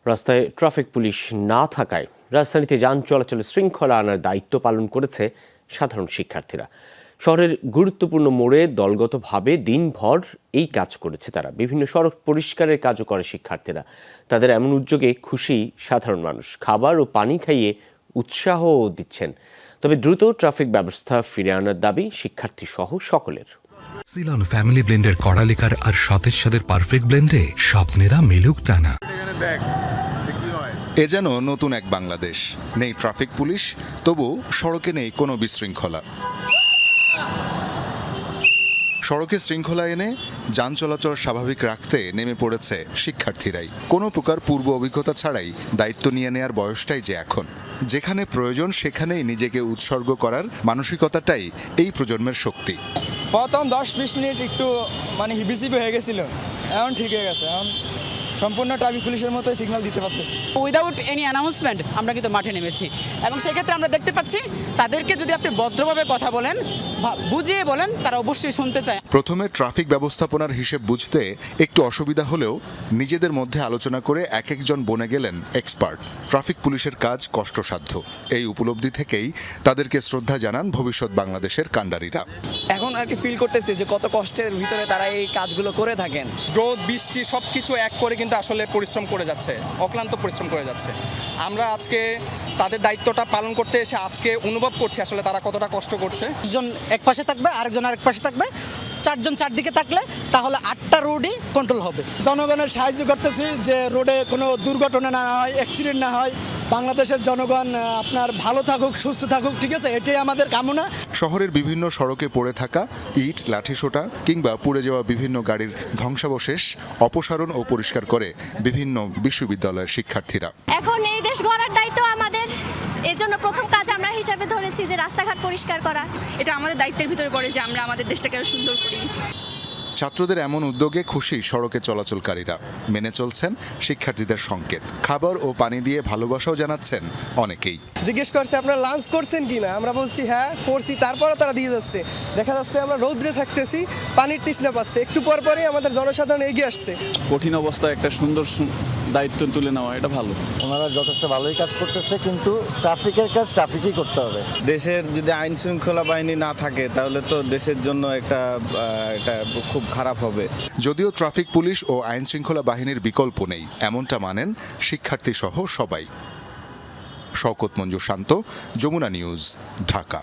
রাস্তায় traffic police না থাকায় রাজধানীতে যান চলাচলে শৃঙ্খলা আনার দায়িত্ব পালন করেছে সাধারণ শিক্ষার্থীরা। শহরের গুরুত্বপূর্ণ মোড়ে দলগতভাবে দিনভর এই কাজ করেছে তারা। বিভিন্ন সড়ক পরিষ্কারের কাজও করে শিক্ষার্থীরা। তাদের এমন উদ্যোগে খুশি সাধারণ মানুষ। খাবার ও পানি খাইয়ে উৎসাহও দিচ্ছেন। তবে দ্রুত ট্রাফিক ব্যবস্থা ফিরে আনার দাবি শিক্ষার্থী সহ সকলের। সিলন ফ্যামিলি ব্লেন্ডের কড়ালিকার আর সতেজ স্বাদের পারফেক্ট ব্লেন্ডে স্বপ্নেরা মিলুক টানা। এ যেন নতুন এক বাংলাদেশ। নেই ট্রাফিক পুলিশ, তবু সড়কে নেই কোনো বিশৃঙ্খলা। সড়কে শৃঙ্খলা এনে যান চলাচল স্বাভাবিক রাখতে নেমে পড়েছে শিক্ষার্থীরাই। কোনো প্রকার পূর্ব অভিজ্ঞতা ছাড়াই দায়িত্ব নিয়ে নেয়ার বয়সটাই যে এখন। যেখানে প্রয়োজন সেখানেই নিজেকে উৎসর্গ করার মানসিকতাটাই এই প্রজন্মের শক্তি। প্রথম 10-20 মিনিট একটু হিবিসিবি হয়ে গেছিল, এখন ঠিক হয়ে গেছে। এখন সম্পূর্ণ ট্রাফিক পুলিশের মতোই সিগন্যাল দিতে পারতেছি। উইদাউট এনি অ্যানাউন্সমেন্ট আমরা কিন্তু মাঠে নেমেছি এবং সেক্ষেত্রে আমরা দেখতে পাচ্ছি তাদেরকে যদি আপনি ভদ্রভাবে কথা বলেন, বুঝিয়ে বলেন, তারা অবশ্যই শুনতে চায়। প্রথমে ট্রাফিক ব্যবস্থাপনার হিসেব বুঝতে একটু অসুবিধা হলেও নিজেদের মধ্যে আলোচনা করে এক একজন বনে গেলেন এক্সপার্ট। ট্রাফিক পুলিশের কাজ কষ্টসাধ্য, এই উপলব্ধি থেকেই তাদেরকে শ্রদ্ধা জানান ভবিষ্যৎ বাংলাদেশের কাণ্ডারীরা। এখন আর কি ফিল করতেছি যে কত কষ্টের ভিতরে তারা এই কাজগুলো করে থাকেন। রোদ বৃষ্টি সবকিছু এক করে কিন্তু আসলে পরিশ্রম করে যাচ্ছে, অক্লান্ত পরিশ্রম করে যাচ্ছে। আমরা আজকে তাদের দায়িত্বটা পালন করতে এসে আজকে অনুভব করছি আসলে তারা কতটা কষ্ট করছে। একজন এক পাশে থাকবে, আরেকজন আরেক পাশে থাকবে, চারজন চারদিকে থাকলে তাহলে 8টা রোডই কন্ট্রোল হবে। জনগণের সাহায্য করতেছি যে রোডে কোনো দুর্ঘটনা না হয়, অ্যাক্সিডেন্ট না হয়, বাংলাদেশের জনগণ আপনার ভালো থাকুক, সুস্থ থাকুক, ঠিক আছে, এটাই আমাদের কামনা। শহরের বিভিন্ন সড়কে পড়ে থাকা ইট, লাঠিসোঁটা কিংবা পুড়ে যাওয়া বিভিন্ন গাড়ির ধ্বংসাবশেষ অপসারণ ও পরিষ্কার করে বিভিন্ন বিশ্ববিদ্যালয়ের শিক্ষার্থীরা। এখন এই দেশ গড়ার দায়িত্ব আমাদের। এর জন্য প্রথম কাজ আমরা হিসাবে ধরেছি যে রাস্তাঘাট পরিষ্কার করা। এটা আমাদের দায়িত্বের ভিতরে পড়ে যে আমরা আমাদের দেশটাকে আরো সুন্দর করি। ছাত্রদের এমন উদ্যোগে খুশি সড়কে চলাচলকারীরা। মেনে চলছেন শিক্ষার্থীদের সংকেত। খাবার ও পানি দিয়ে ভালোবাসাও জানাচ্ছেন অনেকেই। জিজ্ঞেস করছে আপনারা লাঞ্চ করছেন কি না, আমরা বলছি হ্যাঁ করছি, তারপরও তারা দিয়ে যাচ্ছে। দেখা যাচ্ছে আমরা রৌদ্রে থাকতেছি, পানির তৃষ্ণা পাচ্ছে, একটু পর পরই আমাদের জনসাধারণ এগিয়ে আসছে। কঠিন অবস্থায় একটা সুন্দর দায়িত্ব তুলে নেওয়া, এটা ভালো। ওনারা যথেষ্ট ভালোই কাজ করতেছে, কিন্তু ট্রাফিকের কাজ ট্রাফিকই করতে হবে। দেশের যদি আইন শৃঙ্খলা বাহিনী না থাকে তাহলে তো দেশের জন্য এটা খুব খারাপ হবে। যদিও ট্রাফিক পুলিশ ও আইন শৃঙ্খলা বাহিনীর বিকল্প নেই, এমনটা মানেন শিক্ষার্থী সহ সবাই। শওকত মঞ্জুর শান্ত, যমুনা নিউজ, ঢাকা।